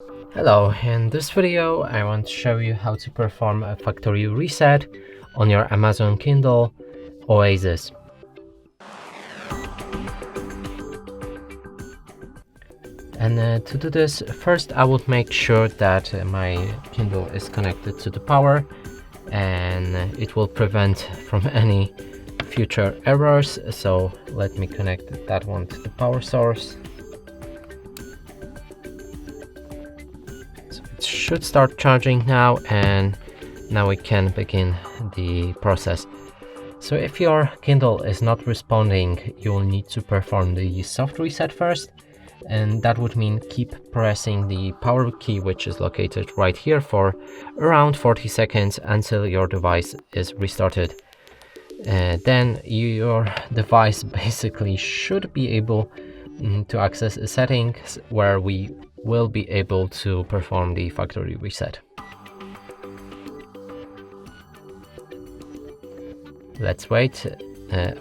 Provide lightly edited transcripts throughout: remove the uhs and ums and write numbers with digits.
Hello, in this video I want to show you how to perform a factory reset on your Amazon Kindle Oasis. And to do this, first I would make sure that my Kindle is connected to the power, and it will prevent from any future errors. So let me connect that one to the power source. It should start charging now, and now we can begin the process. So if your Kindle is not responding, you will need to perform the soft reset first, and that would mean keep pressing the power key, which is located right here, for around 40 seconds until your device is restarted. Then your device basically should be able to access settings where we will be able to perform the factory reset. Let's wait.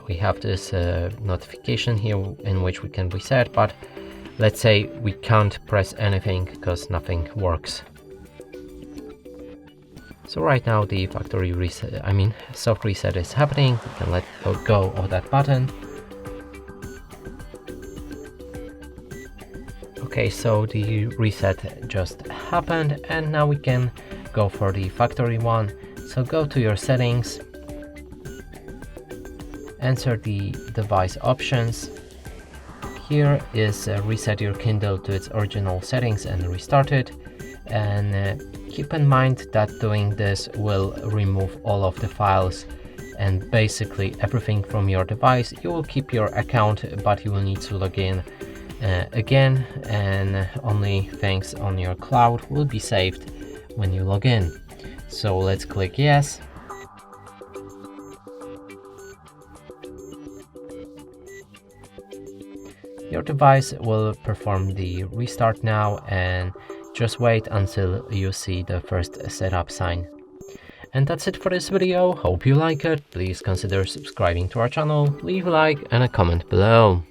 We have this notification here in which we can reset, but let's say we can't press anything because nothing works. So right now the factory reset, soft reset is happening. We can let go of that button. Okay, so the reset just happened, and now we can go for the factory one. So go to your settings, enter the device options. Here is reset your Kindle to its original settings and restart it. And keep in mind that doing this will remove all of the files and basically everything from your device. You will keep your account, but you will need to log in again, and only things on your cloud will be saved when you log in. So let's click yes. Your device will perform the restart now, and just wait until you see the first setup sign. And that's it for this video. Hope you like it. Please consider subscribing to our channel, leave a like and a comment below.